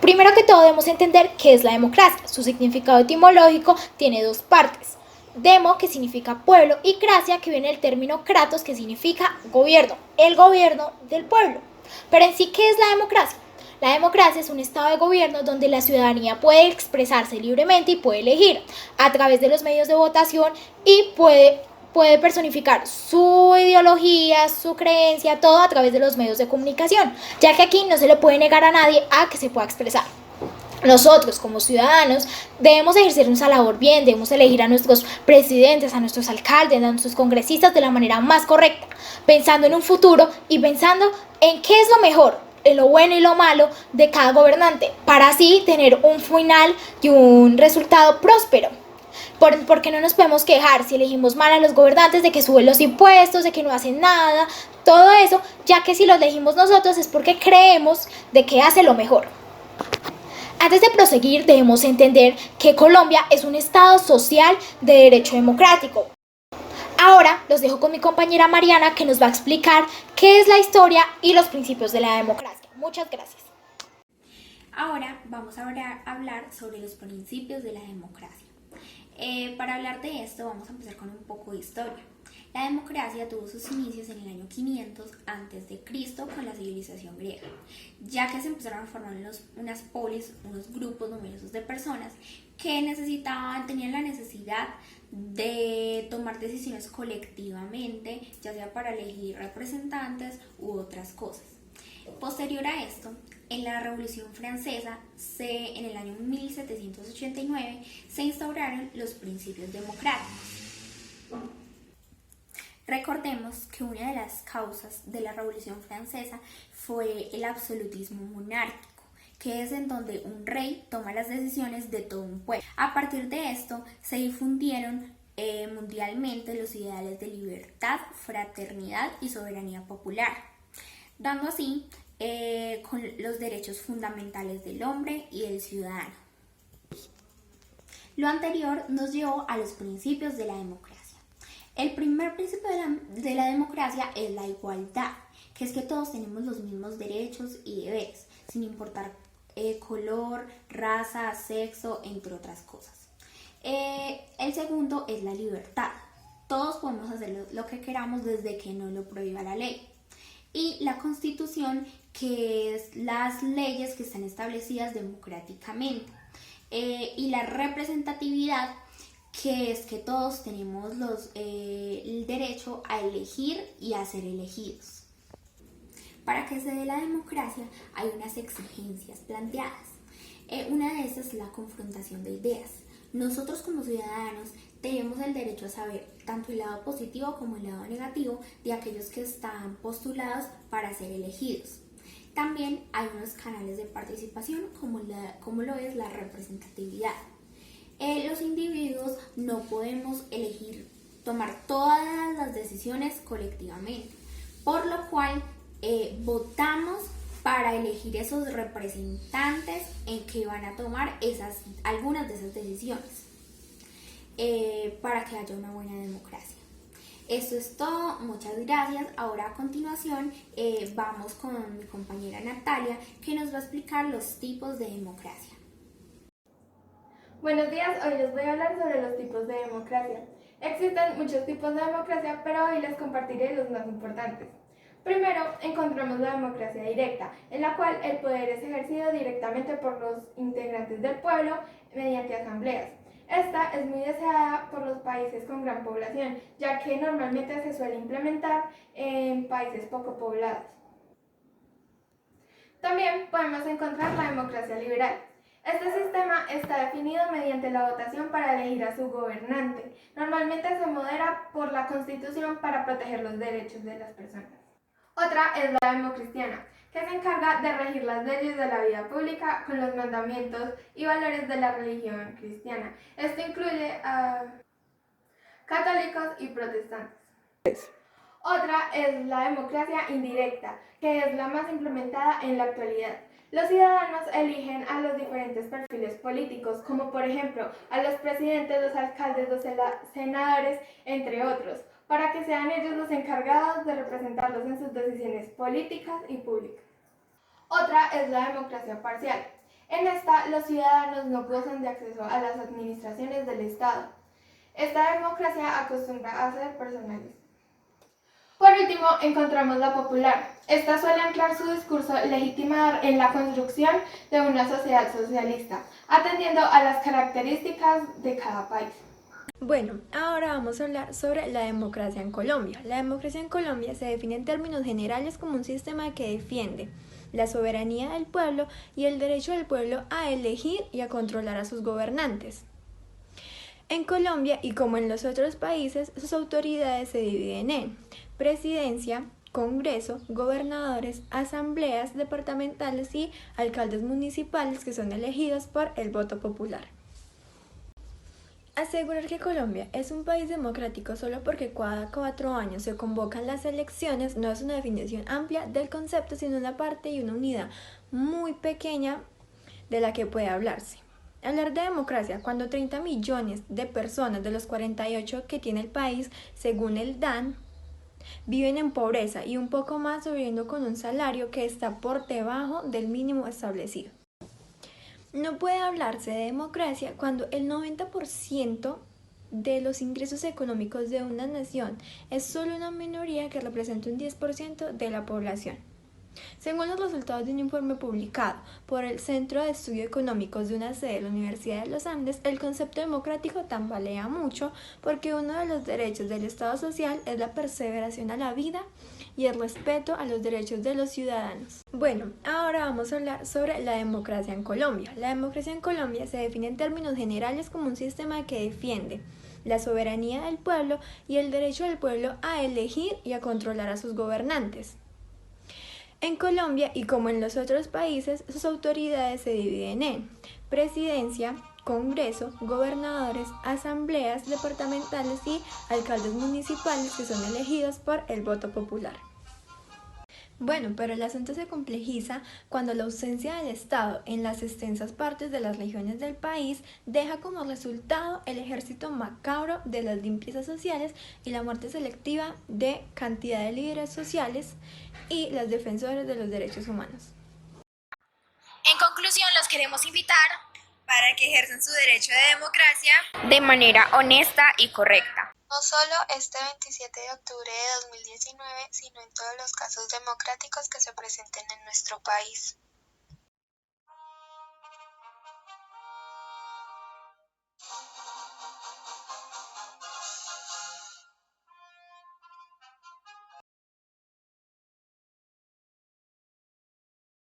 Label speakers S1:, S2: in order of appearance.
S1: Primero que todo debemos entender qué es la democracia. Su significado etimológico tiene dos partes. Demo, que significa pueblo, y cracia, que viene del término kratos, que significa gobierno, el gobierno del pueblo. Pero en sí, ¿qué es la democracia? La democracia es un estado de gobierno donde la ciudadanía puede expresarse libremente y puede elegir a través de los medios de votación y puede personificar su ideología, su creencia, todo a través de los medios de comunicación, ya que aquí no se le puede negar a nadie a que se pueda expresar. Nosotros como ciudadanos debemos ejercer nuestra labor bien, debemos elegir a nuestros presidentes, a nuestros alcaldes, a nuestros congresistas de la manera más correcta, pensando en un futuro y pensando en qué es lo mejor, en lo bueno y lo malo de cada gobernante, para así tener un final y un resultado próspero. Porque no nos podemos quejar si elegimos mal a los gobernantes de que suben los impuestos, de que no hacen nada, todo eso, ya que si los elegimos nosotros es porque creemos de que hace lo mejor. Antes de proseguir, debemos entender que Colombia es un estado social de derecho democrático. Ahora los dejo con mi compañera Mariana, que nos va a explicar qué es la historia y los principios de la democracia. Muchas gracias.
S2: Ahora vamos a hablar sobre los principios de la democracia. Para hablar de esto vamos a empezar con un poco de historia. La democracia tuvo sus inicios en el año 500 a.C. con la civilización griega, ya que se empezaron a formar unas polis, unos grupos numerosos de personas que tenían la necesidad de tomar decisiones colectivamente, ya sea para elegir representantes u otras cosas. Posterior a esto, en la Revolución Francesa, en el año 1789, se instauraron los principios democráticos. Recordemos que una de las causas de la Revolución Francesa fue el absolutismo monárquico, que es en donde un rey toma las decisiones de todo un pueblo. A partir de esto se difundieron mundialmente los ideales de libertad, fraternidad y soberanía popular, dando así con los derechos fundamentales del hombre y del ciudadano. Lo anterior nos llevó a los principios de la democracia. El primer principio de la democracia es la igualdad, que es que todos tenemos los mismos derechos y deberes, sin importar color, raza, sexo, entre otras cosas. El segundo es la libertad. Todos podemos hacer lo que queramos desde que no lo prohíba la ley. Y la Constitución, que es las leyes que están establecidas democráticamente. Y la representatividad, que es que todos tenemos el derecho a elegir y a ser elegidos. Para que se dé la democracia hay unas exigencias planteadas. Una de esas es la confrontación de ideas. Nosotros como ciudadanos tenemos el derecho a saber tanto el lado positivo como el lado negativo de aquellos que están postulados para ser elegidos. También hay unos canales de participación como lo es la representatividad. Los individuos no podemos tomar todas las decisiones colectivamente, por lo cual votamos para elegir esos representantes en que van a tomar algunas de esas decisiones para que haya una buena democracia. Esto es todo, muchas gracias. Ahora a continuación vamos con mi compañera Natalia, que nos va a explicar los tipos de democracia.
S3: Buenos días, hoy les voy a hablar sobre los tipos de democracia. Existen muchos tipos de democracia, pero hoy les compartiré los más importantes. Primero, encontramos la democracia directa, en la cual el poder es ejercido directamente por los integrantes del pueblo mediante asambleas. Esta es muy deseada por los países con gran población, ya que normalmente se suele implementar en países poco poblados. También podemos encontrar la democracia liberal. Este sistema está definido mediante la votación para elegir a su gobernante. Normalmente se modera por la Constitución para proteger los derechos de las personas. Otra es la democristiana, que se encarga de regir las leyes de la vida pública con los mandamientos y valores de la religión cristiana. Esto incluye a católicos y protestantes. Otra es la democracia indirecta, que es la más implementada en la actualidad. Los ciudadanos eligen a los diferentes perfiles políticos, como por ejemplo a los presidentes, los alcaldes, los senadores, entre otros, para que sean ellos los encargados de representarlos en sus decisiones políticas y públicas. Otra es la democracia parcial. En esta, los ciudadanos no gozan de acceso a las administraciones del Estado. Esta democracia acostumbra a ser personalista. Por último, encontramos la popular. Esta suele anclar su discurso legitimador en la construcción de una sociedad socialista, atendiendo a las características de cada país.
S4: Bueno, ahora vamos a hablar sobre la democracia en Colombia. La democracia en Colombia se define en términos generales como un sistema que defiende la soberanía del pueblo y el derecho del pueblo a elegir y a controlar a sus gobernantes. En Colombia, y como en los otros países, sus autoridades se dividen en presidencia, Congreso, gobernadores, asambleas departamentales y alcaldes municipales que son elegidos por el voto popular. Asegurar que Colombia es un país democrático solo porque cada 4 años se convocan las elecciones no es una definición amplia del concepto, sino una parte y una unidad muy pequeña de la que puede hablarse. Hablar de democracia cuando 30 millones de personas de los 48 que tiene el país, según el DAN, viven en pobreza y un poco más viviendo con un salario que está por debajo del mínimo establecido. No puede hablarse de democracia cuando el 90% de los ingresos económicos de una nación es solo una minoría que representa un 10% de la población. Según los resultados de un informe publicado por el Centro de Estudios Económicos de una sede de la Universidad de los Andes, el concepto democrático tambalea mucho porque uno de los derechos del Estado social es la perseveración a la vida y el respeto a los derechos de los ciudadanos. Bueno, ahora vamos a hablar sobre la democracia en Colombia. La democracia en Colombia se define en términos generales como un sistema que defiende la soberanía del pueblo y el derecho del pueblo a elegir y a controlar a sus gobernantes. En Colombia, y como en los otros países, sus autoridades se dividen en presidencia, Congreso, gobernadores, asambleas departamentales y alcaldes municipales que son elegidos por el voto popular. Bueno, pero el asunto se complejiza cuando la ausencia del Estado en las extensas partes de las regiones del país deja como resultado el ejército macabro de las limpiezas sociales y la muerte selectiva de cantidad de líderes sociales y las defensoras de los derechos humanos.
S1: En conclusión, los queremos invitar
S5: para que ejerzan su derecho de democracia
S2: De manera honesta y correcta.
S6: No solo este 27 de octubre de 2019, sino en todos los casos democráticos que se presenten en nuestro país.